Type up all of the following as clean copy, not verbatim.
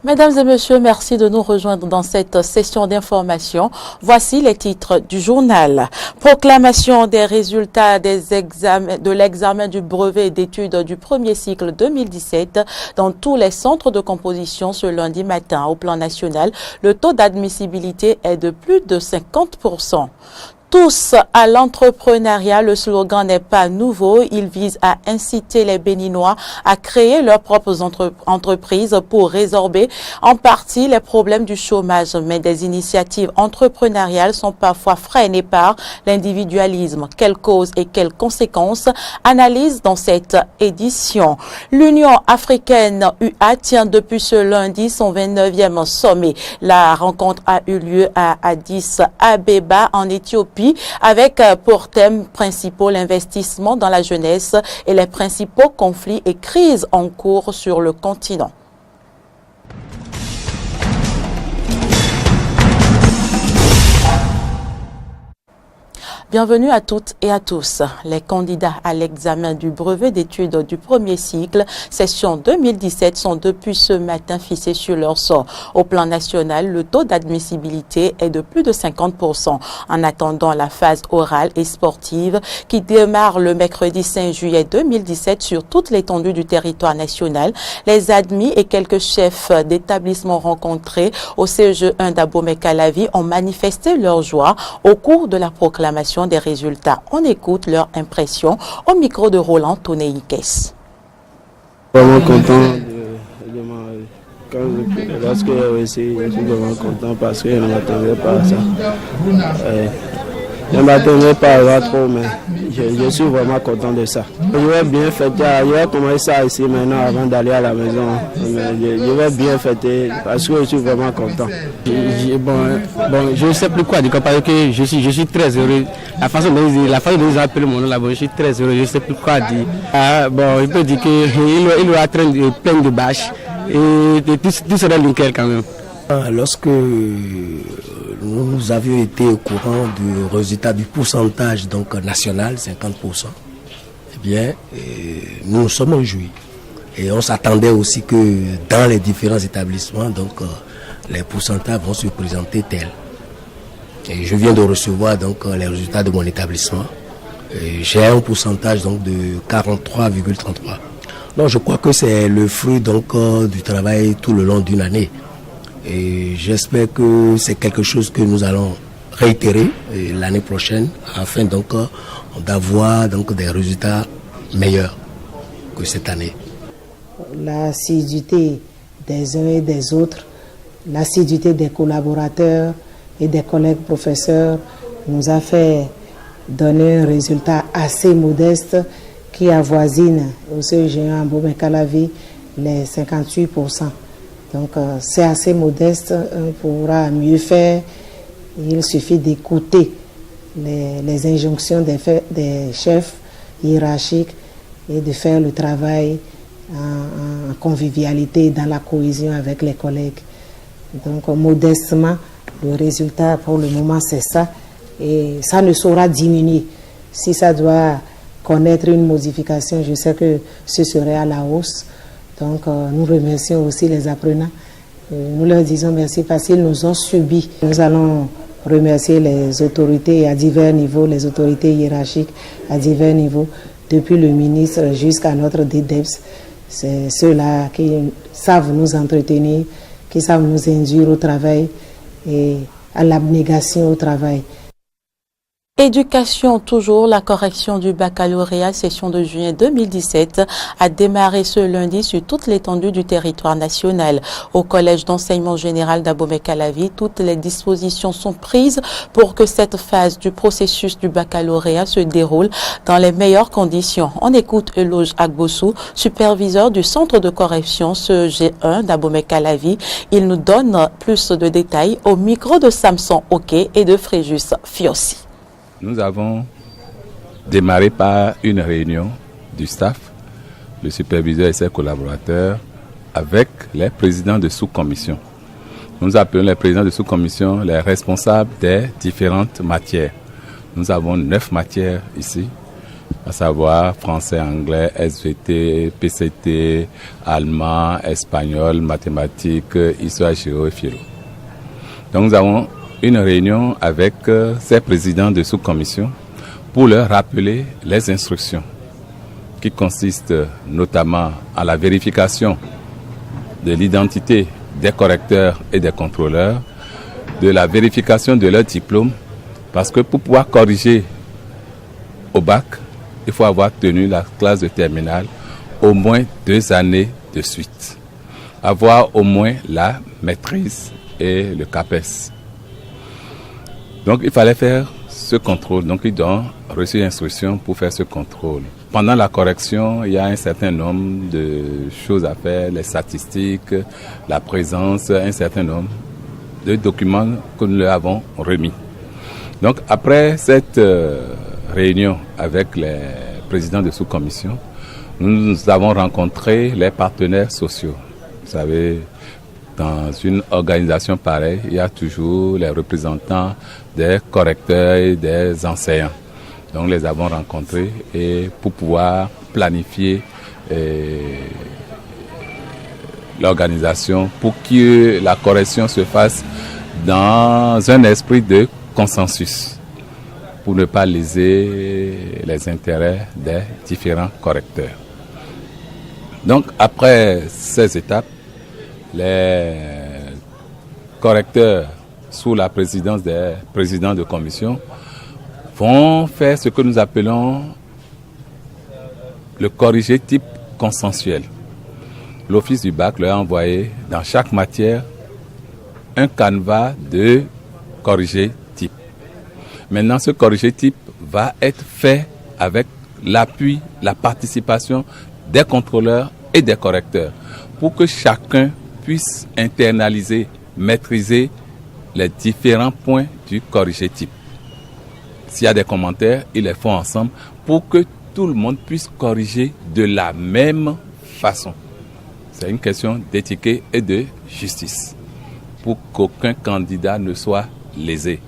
Mesdames et messieurs, merci de nous rejoindre dans cette session d'information. Voici les titres du journal. Proclamation des résultats de l'examen du brevet d'études du premier cycle 2017 dans tous les centres de composition ce lundi matin. Au plan national, le taux d'admissibilité est de plus de 50%. Tous à l'entrepreneuriat, le slogan n'est pas nouveau. Il vise à inciter les Béninois à créer leurs propres entreprises pour résorber en partie les problèmes du chômage. Mais des initiatives entrepreneuriales sont parfois freinées par l'individualisme. Quelles causes et quelles conséquences? Analyse dans cette édition. L'Union africaine UA tient depuis ce lundi son 29e sommet. La rencontre a eu lieu à Addis Abeba en Éthiopie, avec pour thèmes principaux l'investissement dans la jeunesse et les principaux conflits et crises en cours sur le continent. Bienvenue à toutes et à tous. Les candidats à l'examen du brevet d'études du premier cycle, session 2017, sont depuis ce matin fixés sur leur sort. Au plan national, le taux d'admissibilité est de plus de 50%. En attendant la phase orale et sportive qui démarre le mercredi 5 juillet 2017 sur toute l'étendue du territoire national, les admis et quelques chefs d'établissement rencontrés au CEGE1 d'Abomey-Calavi ont manifesté leur joie au cours de la proclamation des résultats. On écoute leur impression au micro de Roland Tonéikes. Vraiment content lorsque j'ai réussi, je suis vraiment content parce que je ne m'attendais pas à ça. Je ne m'attendais pas à trop, mais je suis vraiment content de ça. Je vais bien fêter, je vais commencer ça ici maintenant avant d'aller à la maison. Je vais bien fêter parce que je suis vraiment content. Je ne sais plus quoi dire parce que je suis très heureux. La façon dont ils appellent mon nom là-bas, je suis très heureux, je ne sais plus quoi dire. Je peux dire qu'il aura plein de bâches et tout sera nickel quand même. Lorsque nous avions été au courant du résultat du pourcentage donc national, 50%, eh bien, nous nous sommes réjouis. Et on s'attendait aussi que dans les différents établissements, donc, les pourcentages vont se présenter tels. Et je viens de recevoir donc les résultats de mon établissement. J'ai un pourcentage donc de 43,33. Donc je crois que c'est le fruit donc du travail tout le long d'une année. Et j'espère que c'est quelque chose que nous allons réitérer l'année prochaine afin donc d'avoir donc des résultats meilleurs que cette année. L'assiduité des uns et des autres, l'assiduité des collaborateurs et des collègues professeurs nous a fait donner un résultat assez modeste qui avoisine au CEGE1 Abomey-Calavi les 58%. Donc c'est assez modeste, on pourra mieux faire. Il suffit d'écouter les injonctions des chefs hiérarchiques et de faire le travail en convivialité, dans la cohésion avec les collègues. Donc modestement, le résultat pour le moment c'est ça. Et ça ne saura diminuer. Si ça doit connaître une modification, je sais que ce serait à la hausse. Donc nous remercions aussi les apprenants. Nous leur disons merci parce qu'ils nous ont subi. Nous allons remercier les autorités à divers niveaux, les autorités hiérarchiques à divers niveaux, depuis le ministre jusqu'à notre DDEPS. C'est ceux-là qui savent nous entretenir, qui savent nous induire au travail et à l'abnégation au travail. Éducation toujours, la correction du baccalauréat session de juin 2017 a démarré ce lundi sur toute l'étendue du territoire national. Au collège d'enseignement général d'Abomey-Calavi, toutes les dispositions sont prises pour que cette phase du processus du baccalauréat se déroule dans les meilleures conditions. On écoute Eloge Agbossou, superviseur du centre de correction CEG1 d'Abomey-Calavi. Il nous donne plus de détails au micro de Samson Oké et de Fréjus Fiossi. Nous avons démarré par une réunion du staff, le superviseur et ses collaborateurs, avec les présidents de sous-commission. Nous appelons les présidents de sous-commission les responsables des différentes matières. Nous avons 9 matières ici. à savoir français, anglais, SVT, PCT, allemand, espagnol, mathématiques, histoire, géo et philo. Donc nous avons une réunion avec ces présidents de sous-commission pour leur rappeler les instructions qui consistent notamment à la vérification de l'identité des correcteurs et des contrôleurs, de la vérification de leur diplôme, parce que pour pouvoir corriger au bac, il faut avoir tenu la classe de terminale au moins 2 années de suite. Avoir au moins la maîtrise et le CAPES. Donc il fallait faire ce contrôle. Donc ils ont reçu l'instruction pour faire ce contrôle. Pendant la correction, il y a un certain nombre de choses à faire, les statistiques, la présence, un certain nombre de documents que nous leur avons remis. Donc après cette réunion avec les présidents de sous-commission, nous avons rencontré les partenaires sociaux. Vous savez, dans une organisation pareille, il y a toujours les représentants des correcteurs et des enseignants. Donc, nous les avons rencontrés et pour pouvoir planifier l'organisation pour que la correction se fasse dans un esprit de consensus, pour ne pas léser les intérêts des différents correcteurs. Donc, après ces étapes, les correcteurs, sous la présidence des présidents de commission, vont faire ce que nous appelons le corrigé type consensuel. L'office du bac leur a envoyé dans chaque matière un canevas de corrigé type. Maintenant, ce corrigé type va être fait avec l'appui, la participation des contrôleurs et des correcteurs pour que chacun puisse internaliser, maîtriser les différents points du corrigé type. S'il y a des commentaires, ils les font ensemble pour que tout le monde puisse corriger de la même façon. C'est une question d'éthique et de justice, pour qu'aucun candidat ne soit lésé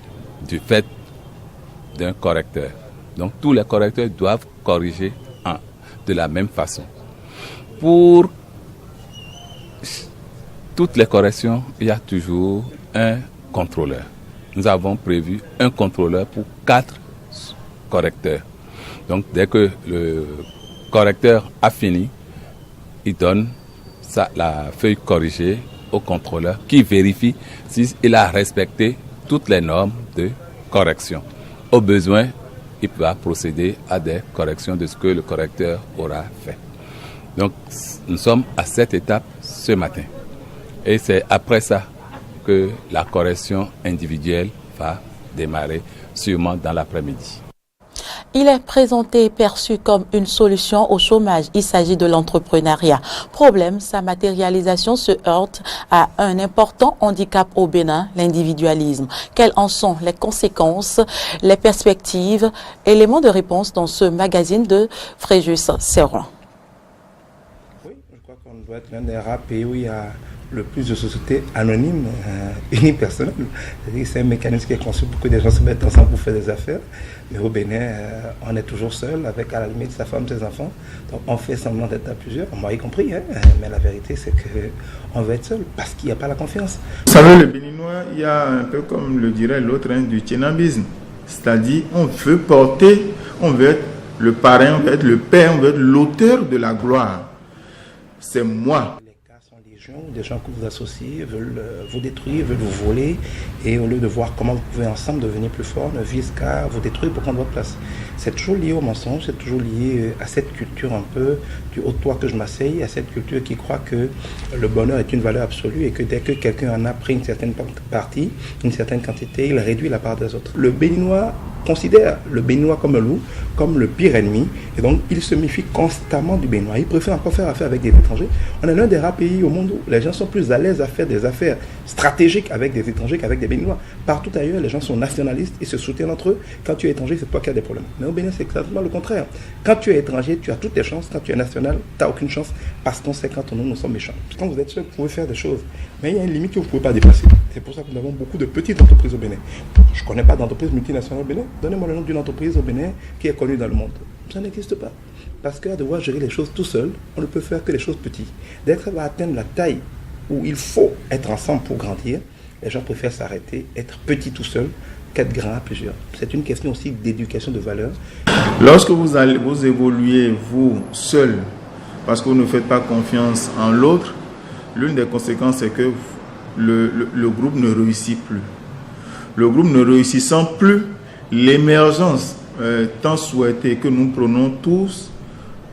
du fait d'un correcteur. Donc tous les correcteurs doivent corriger de la même façon. Pour toutes les corrections, il y a toujours un contrôleur. Nous avons prévu un contrôleur pour 4 correcteurs. Donc dès que le correcteur a fini, il donne la feuille corrigée au contrôleur qui vérifie s'il a respecté toutes les normes de correction. Au besoin, il va procéder à des corrections de ce que le correcteur aura fait. Donc nous sommes à cette étape ce matin. Et c'est après ça que la correction individuelle va démarrer, sûrement dans l'après-midi. Il est présenté et perçu comme une solution au chômage. Il s'agit de l'entrepreneuriat. Problème, sa matérialisation se heurte à un important handicap au Bénin, l'individualisme. Quelles en sont les conséquences, les perspectives? Éléments de réponse dans ce magazine de Fréjus Serron. Oui, je crois qu'on doit être l'un des rares pays où il y a le plus de sociétés anonymes, unipersonnelles. C'est un mécanisme qui est conçu pour que des gens se mettent ensemble pour faire des affaires. Mais au Bénin, on est toujours seul, avec à la limite sa femme, ses enfants. Donc on fait semblant d'être à plusieurs, moi y compris. Mais la vérité, c'est qu'on veut être seul parce qu'il n'y a pas la confiance. Vous savez, le Béninois, il y a un peu comme le dirait l'autre, du tchénabisme. C'est-à-dire, on veut porter, on veut être le parrain, on veut être le père, on veut être l'auteur de la gloire. C'est moi. Des gens que vous associez veulent vous détruire, veulent vous voler, et au lieu de voir comment vous pouvez ensemble devenir plus fort, ne visent qu'à vous détruire pour prendre votre place. C'est toujours lié au mensonge, c'est toujours lié à cette culture un peu du haut de toi que je m'asseye, à cette culture qui croit que le bonheur est une valeur absolue et que dès que quelqu'un en a pris une certaine partie, une certaine quantité, il réduit la part des autres. Le Béninois considère le Béninois comme un loup, comme le pire ennemi, et donc il se méfie constamment du Béninois. Il préfère encore faire affaire avec des étrangers. On est l'un des rares pays au monde où les gens sont plus à l'aise à faire des affaires stratégiques avec des étrangers qu'avec des Béninois. Partout ailleurs, les gens sont nationalistes et se soutiennent entre eux. Quand tu es étranger, c'est toi qui as des problèmes. Mais au Bénin, c'est exactement le contraire. Quand tu es étranger, tu as toutes tes chances. Quand tu es national, tu n'as aucune chance parce qu'on sait quand nous sommes méchants. Quand vous êtes seul, vous pouvez faire des choses. Mais il y a une limite que vous ne pouvez pas dépasser. C'est pour ça que nous avons beaucoup de petites entreprises au Bénin. Je ne connais pas d'entreprise multinationale au Bénin. Donnez-moi le nom d'une entreprise au Bénin qui est connue dans le monde. Ça n'existe pas. Parce qu'à devoir gérer les choses tout seul, on ne peut faire que les choses petites. Dès que ça va atteindre la taille où il faut être ensemble pour grandir, les gens préfèrent s'arrêter, être petit tout seul, qu'être grand à plusieurs. C'est une question aussi d'éducation de valeurs. Lorsque vous évoluez, vous, seul, parce que vous ne faites pas confiance en l'autre, l'une des conséquences, c'est que le groupe ne réussit plus. Le groupe ne réussissant plus, l'émergence tant souhaitée que nous prenons tous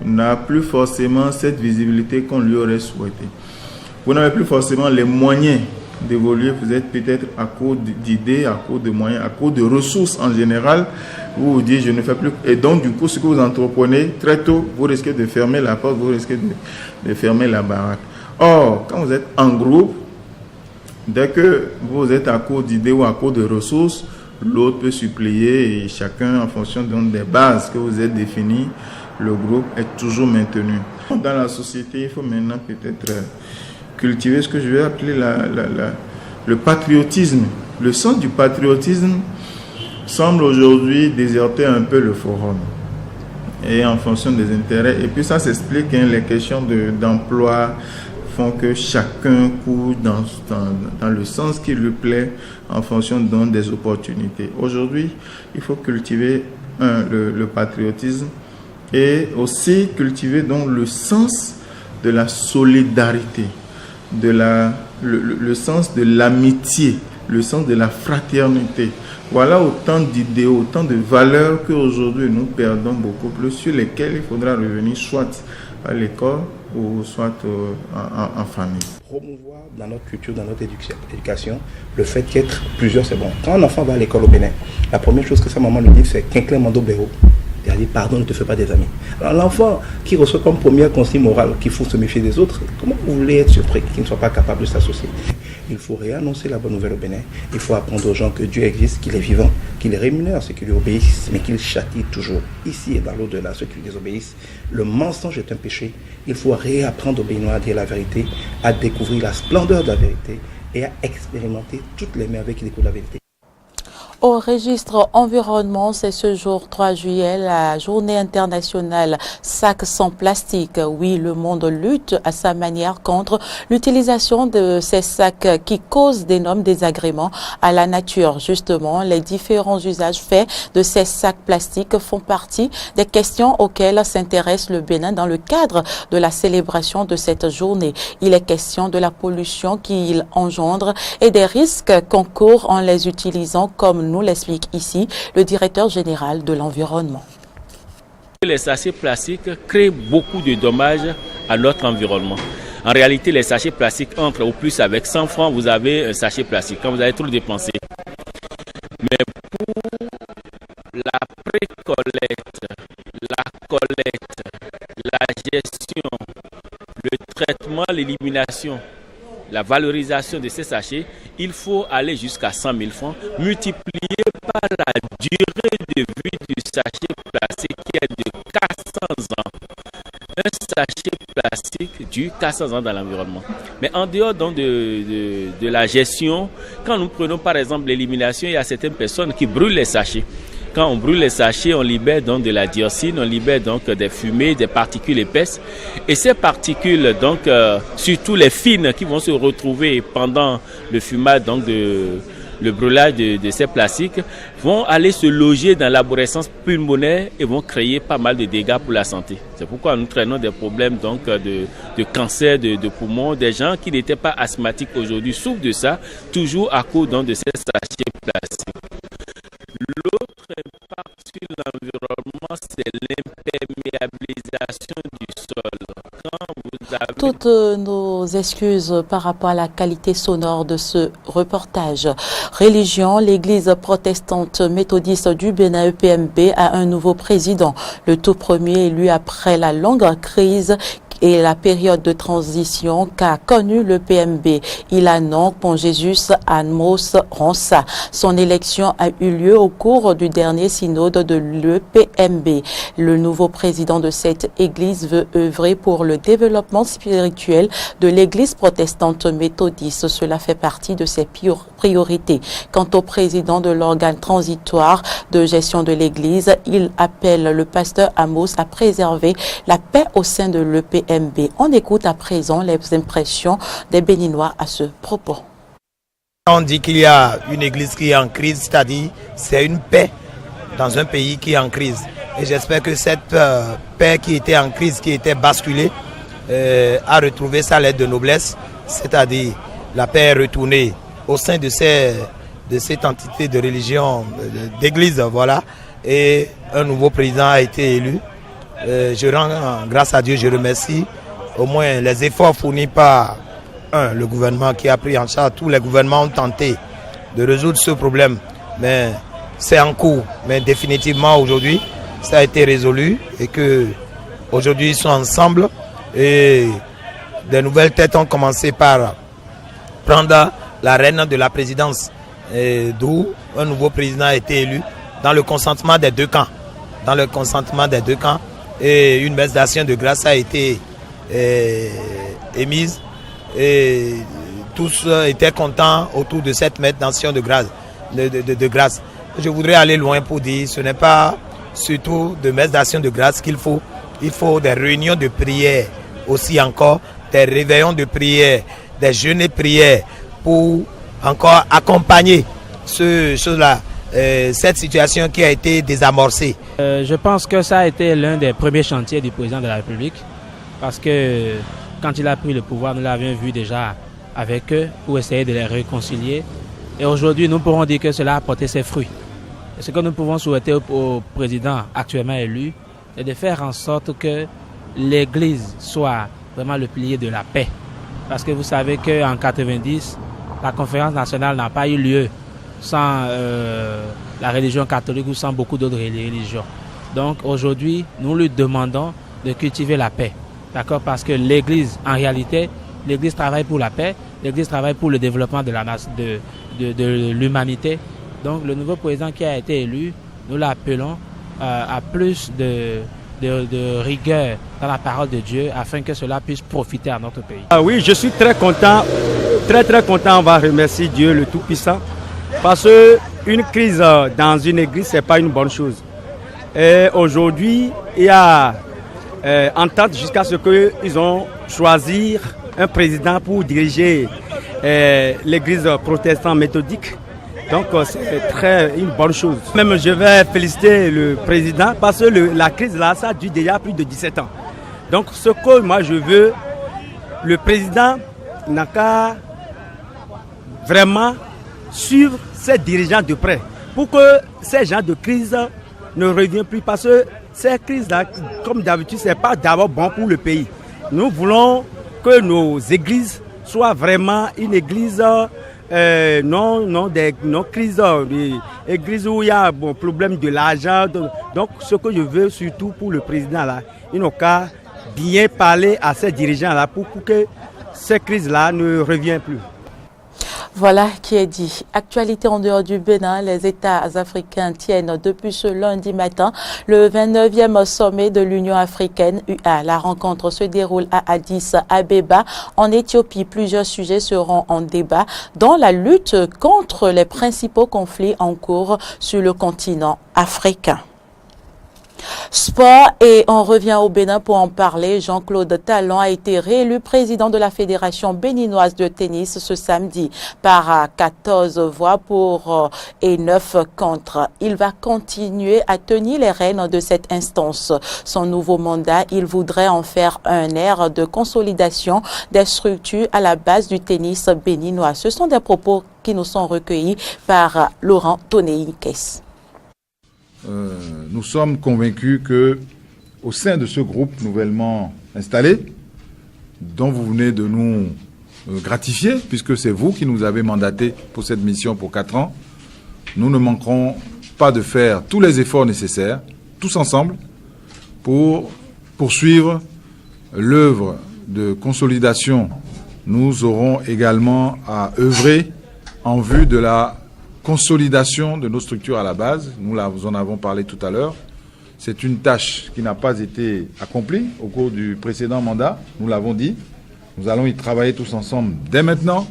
n'a plus forcément cette visibilité qu'on lui aurait souhaité. Vous n'avez plus forcément les moyens d'évoluer, vous êtes peut-être à cause d'idées, à cause de moyens, à cause de ressources en général, vous vous dites je ne fais plus. Et donc du coup ce que vous entreprenez, très tôt, vous risquez de fermer la porte, vous risquez de fermer la baraque. Or, quand vous êtes en groupe, dès que vous êtes à cause d'idées ou à cause de ressources, l'autre peut suppléer et chacun en fonction des bases que vous avez définies, le groupe est toujours maintenu. Dans la société, il faut maintenant peut-être cultiver ce que je vais appeler le patriotisme. Le sens du patriotisme semble aujourd'hui déserter un peu le forum et en fonction des intérêts. Et puis ça s'explique, les questions d'emploi font que chacun court dans le sens qui lui plaît en fonction des opportunités. Aujourd'hui, il faut cultiver le patriotisme et aussi cultiver donc le sens de la solidarité, le sens de l'amitié, le sens de la fraternité. Voilà autant d'idéaux, autant de valeurs qu'aujourd'hui nous perdons beaucoup plus, sur lesquelles il faudra revenir soit à l'école ou soit en famille. Promouvoir dans notre culture, dans notre éducation, le fait qu'être plusieurs, c'est bon. Quand un enfant va à l'école au Bénin, la première chose que sa maman lui dit, c'est Quinclin Mando Béro. Il a dit, pardon, ne te fais pas des amis. Alors l'enfant qui reçoit comme première consigne morale qu'il faut se méfier des autres, comment vous voulez être surpris qu'il ne soit pas capable de s'associer? Il faut réannoncer la bonne nouvelle au Bénin. Il faut apprendre aux gens que Dieu existe, qu'il est vivant, qu'il rémunère ceux qui lui obéissent, mais qu'il châtie toujours. Ici et dans l'au-delà, ceux qui lui désobéissent. Le mensonge est un péché. Il faut réapprendre aux Béninois à dire la vérité, à découvrir la splendeur de la vérité et à expérimenter toutes les merveilles qui découlent de la vérité. Au registre environnement, c'est ce jour 3 juillet, la journée internationale sac sans plastique. Oui, le monde lutte à sa manière contre l'utilisation de ces sacs qui causent d'énormes désagréments à la nature. Justement, les différents usages faits de ces sacs plastiques font partie des questions auxquelles s'intéresse le Bénin dans le cadre de la célébration de cette journée. Il est question de la pollution qu'il engendre et des risques qu'on court en les utilisant, comme nous l'explique ici le directeur général de l'environnement. Les sachets plastiques créent beaucoup de dommages à notre environnement. En réalité, les sachets plastiques entrent au plus avec 100 francs, vous avez un sachet plastique, quand vous avez trop dépensé. Mais pour la pré-collecte, la collecte, la gestion, le traitement, l'élimination, la valorisation de ces sachets, il faut aller jusqu'à 100 000 francs, multiplié par la durée de vie du sachet plastique qui est de 400 ans. Un sachet plastique dure 400 ans dans l'environnement. Mais en dehors donc de la gestion, quand nous prenons par exemple l'élimination, il y a certaines personnes qui brûlent les sachets. Quand on brûle les sachets, on libère donc de la dioxine, on libère donc des fumées, des particules épaisses. Et ces particules, donc surtout les fines qui vont se retrouver pendant le fumage, donc le brûlage de ces plastiques, vont aller se loger dans l'arborescence pulmonaire et vont créer pas mal de dégâts pour la santé. C'est pourquoi nous traînons des problèmes donc de cancer de poumons. Des gens qui n'étaient pas asthmatiques aujourd'hui souffrent de ça, toujours à cause donc de ces sachets plastiques. L'autre impact sur l'environnement, c'est l'imperméabilisation du sol. Quand vous avez... Toutes nos excuses par rapport à la qualité sonore de ce reportage. Religion, l'église protestante méthodiste du Bénin EPMB a un nouveau président, le tout premier élu après la longue crise et la période de transition qu'a connue le PMB. Ilanon Pont-Jésus Amos Ronsa. Son élection a eu lieu au cours du dernier synode de l'EPMB. Le nouveau président de cette église veut œuvrer pour le développement spirituel de l'église protestante méthodiste. Cela fait partie de ses priorités. Quant au président de l'organe transitoire de gestion de l'église, il appelle le pasteur Amos à préserver la paix au sein de l'EPMB. On écoute à présent les impressions des Béninois à ce propos. On dit qu'il y a une église qui est en crise, c'est-à-dire c'est une paix dans un pays qui est en crise. Et j'espère que cette paix qui était en crise, qui était basculée, a retrouvé sa lettre de noblesse, c'est-à-dire la paix est retournée au sein de cette entité de religion, d'église, voilà. Et un nouveau président a été élu. Je rends grâce à Dieu, je remercie au moins les efforts fournis par le gouvernement qui a pris en charge. Tous les gouvernements ont tenté de résoudre ce problème, mais c'est en cours. Mais définitivement aujourd'hui, ça a été résolu et que aujourd'hui ils sont ensemble et des nouvelles têtes ont commencé par prendre la reine de la présidence, d'où un nouveau président a été élu dans le consentement des deux camps. Dans le consentement des deux camps, et une messe d'action de grâce a été émise et tous étaient contents autour de cette messe d'action de grâce. Je voudrais aller loin pour dire ce n'est pas surtout de messe d'action de grâce qu'il faut. Il faut des réunions de prière aussi encore, des réveillons de prière, des jeûnes de prière pour encore accompagner cette situation qui a été désamorcée. Je pense que ça a été l'un des premiers chantiers du président de la République parce que quand il a pris le pouvoir, nous l'avions vu déjà avec eux pour essayer de les réconcilier. Et aujourd'hui, nous pourrons dire que cela a porté ses fruits. Et ce que nous pouvons souhaiter au président actuellement élu, c'est de faire en sorte que l'Église soit vraiment le pilier de la paix. Parce que vous savez qu'en 90, la conférence nationale n'a pas eu lieu sans la religion catholique ou sans beaucoup d'autres religions. Donc aujourd'hui, nous lui demandons de cultiver la paix. D'accord? Parce que l'Église, en réalité, l'Église travaille pour la paix, l'Église travaille pour le développement de l'humanité. Donc le nouveau président qui a été élu, nous l'appelons à plus de rigueur dans la parole de Dieu afin que cela puisse profiter à notre pays. Ah oui, je suis très content, très content. On va remercier Dieu le Tout-Puissant parce qu'une crise dans une église, ce n'est pas une bonne chose. Et aujourd'hui, il y a entente jusqu'à ce qu'ils ont choisi un président pour diriger l'église protestante méthodique. Donc c'est une bonne chose. Même je vais féliciter le président parce que la crise là, ça dure déjà plus de 17 ans. Donc ce que moi je veux, le président n'a qu'à vraiment suivre ses dirigeants de près pour que ces gens de crise ne reviennent plus parce que ces crises-là, comme d'habitude, ce n'est pas d'abord bon pour le pays. Nous voulons que nos églises soient vraiment une église, non crises, églises où il y a problème de l'argent. Donc ce que je veux surtout pour le président, là, il n'a qu'à bien parler à ces dirigeants-là pour que ces crises-là ne reviennent plus. Voilà qui est dit. Actualité en dehors du Bénin, les États africains tiennent depuis ce lundi matin le 29e sommet de l'Union africaine UA. La rencontre se déroule à Addis Abeba, en Éthiopie. Plusieurs sujets seront en débat, dont la lutte contre les principaux conflits en cours sur le continent africain. Sport, et on revient au Bénin pour en parler. Jean-Claude Talon a été réélu président de la Fédération béninoise de tennis ce samedi par 14 voix pour et 9 contre. Il va continuer à tenir les rênes de cette instance. Son nouveau mandat, il voudrait en faire un air de consolidation des structures à la base du tennis béninois. Ce sont des propos qui nous sont recueillis par Laurent Tonéi-Kess. Nous sommes convaincus que, au sein de ce groupe nouvellement installé, dont vous venez de nous gratifier, puisque c'est vous qui nous avez mandatés pour cette mission pour 4 ans, nous ne manquerons pas de faire tous les efforts nécessaires, tous ensemble, pour poursuivre l'œuvre de consolidation, nous aurons également à œuvrer en vue de la consolidation de nos structures à la base. Nous en avons parlé tout à l'heure. C'est une tâche qui n'a pas été accomplie au cours du précédent mandat, nous l'avons dit. Nous allons y travailler tous ensemble dès maintenant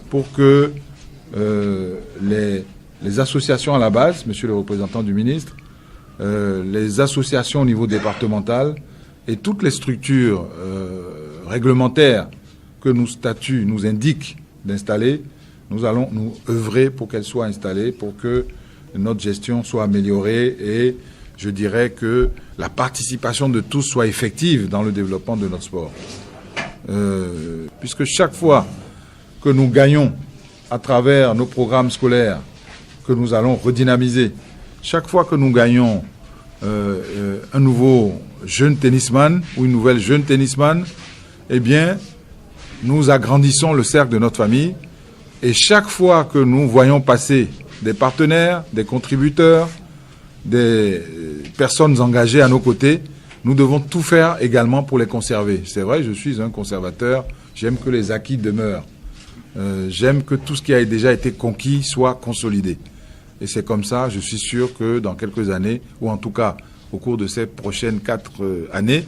pour que les associations à la base, monsieur le représentant du ministre, les associations au niveau départemental et toutes les structures réglementaires que nos statuts nous indiquent d'installer, nous allons nous œuvrer pour qu'elles soient installées, pour que notre gestion soit améliorée et je dirais que la participation de tous soit effective dans le développement de notre sport. Puisque chaque fois que nous gagnons à travers nos programmes scolaires, que nous allons redynamiser, chaque fois que nous gagnons un nouveau jeune tennisman ou une nouvelle jeune tennisman, eh bien, nous agrandissons le cercle de notre famille. Et chaque fois que nous voyons passer des partenaires, des contributeurs, des personnes engagées à nos côtés, nous devons tout faire également pour les conserver. C'est vrai, je suis un conservateur, j'aime que les acquis demeurent. J'aime que tout ce qui a déjà été conquis soit consolidé. Et c'est comme ça, je suis sûr que dans quelques années, ou en tout cas au cours de ces prochaines 4 années,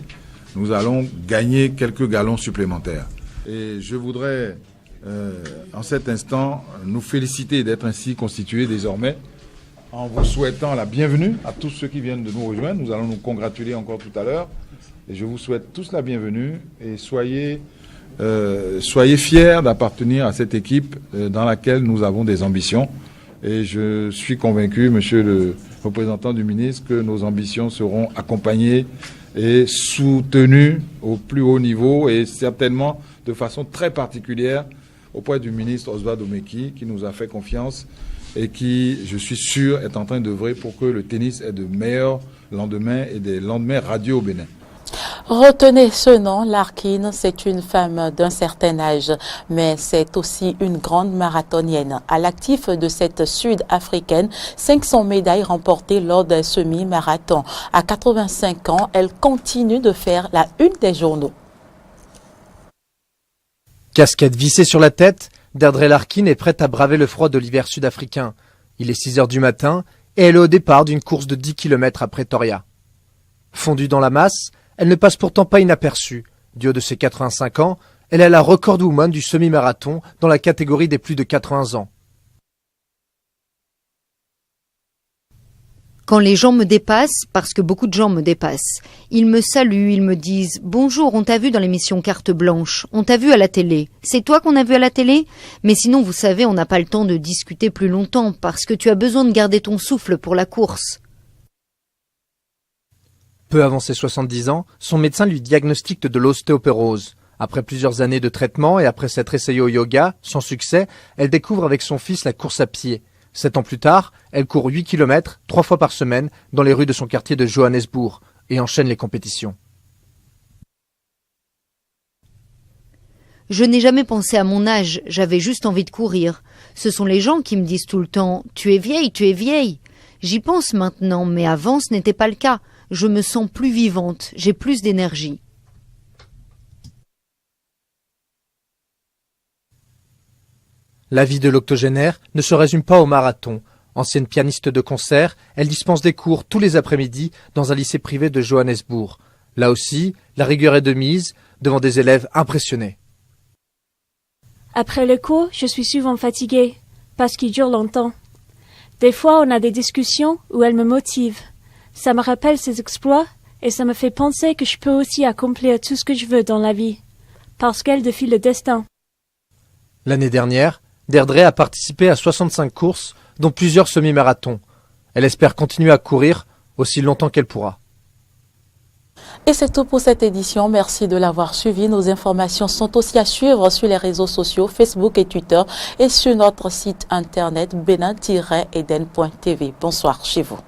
nous allons gagner quelques galons supplémentaires. Et je voudrais, en cet instant, nous féliciter d'être ainsi constitués désormais, en vous souhaitant la bienvenue à tous ceux qui viennent de nous rejoindre. Nous allons nous congratuler encore tout à l'heure. Et je vous souhaite tous la bienvenue et soyez fiers d'appartenir à cette équipe dans laquelle nous avons des ambitions. Et je suis convaincu, monsieur le représentant du ministre, que nos ambitions seront accompagnées et soutenues au plus haut niveau et certainement de façon très particulière auprès du ministre Oswald Omeki qui nous a fait confiance et qui, je suis sûr, est en train d'œuvrer pour que le tennis ait de meilleurs lendemains et des lendemains radieux au Bénin. Retenez ce nom, Larkin, c'est une femme d'un certain âge, mais c'est aussi une grande marathonienne. À l'actif de cette Sud-Africaine, 500 médailles remportées lors d'un semi-marathon. À 85 ans, elle continue de faire la une des journaux. Casquette vissée sur la tête, Deirdre Larkin est prête à braver le froid de l'hiver sud-africain. Il est 6 heures du matin et elle est au départ d'une course de 10 km à Pretoria. Fondue dans la masse, elle ne passe pourtant pas inaperçue. Du haut de ses 85 ans, elle est la record woman du semi-marathon dans la catégorie des plus de 80 ans. Quand les gens me dépassent, parce que beaucoup de gens me dépassent, ils me saluent, ils me disent « Bonjour, on t'a vu dans l'émission Carte Blanche, on t'a vu à la télé. C'est toi qu'on a vu à la télé ?» Mais sinon, vous savez, on n'a pas le temps de discuter plus longtemps parce que tu as besoin de garder ton souffle pour la course. Peu avant ses 70 ans, son médecin lui diagnostique de l'ostéoporose. Après plusieurs années de traitement et après s'être essayée au yoga, sans succès, elle découvre avec son fils la course à pied. 7 ans plus tard, elle court 8 km, 3 fois par semaine, dans les rues de son quartier de Johannesburg et enchaîne les compétitions. Je n'ai jamais pensé à mon âge, j'avais juste envie de courir. Ce sont les gens qui me disent tout le temps « Tu es vieille, tu es vieille ». J'y pense maintenant, mais avant ce n'était pas le cas. Je me sens plus vivante, j'ai plus d'énergie. La vie de l'octogénaire ne se résume pas au marathon. Ancienne pianiste de concert, elle dispense des cours tous les après-midi dans un lycée privé de Johannesburg. Là aussi, la rigueur est de mise devant des élèves impressionnés. Après le cours, je suis souvent fatiguée parce qu'il dure longtemps. Des fois, on a des discussions où elle me motive. Ça me rappelle ses exploits et ça me fait penser que je peux aussi accomplir tout ce que je veux dans la vie, parce qu'elle défie le destin. L'année dernière, Deirdre a participé à 65 courses, dont plusieurs semi-marathons. Elle espère continuer à courir aussi longtemps qu'elle pourra. Et c'est tout pour cette édition. Merci de l'avoir suivi. Nos informations sont aussi à suivre sur les réseaux sociaux, Facebook et Twitter, et sur notre site internet benin-eden.tv. Bonsoir chez vous.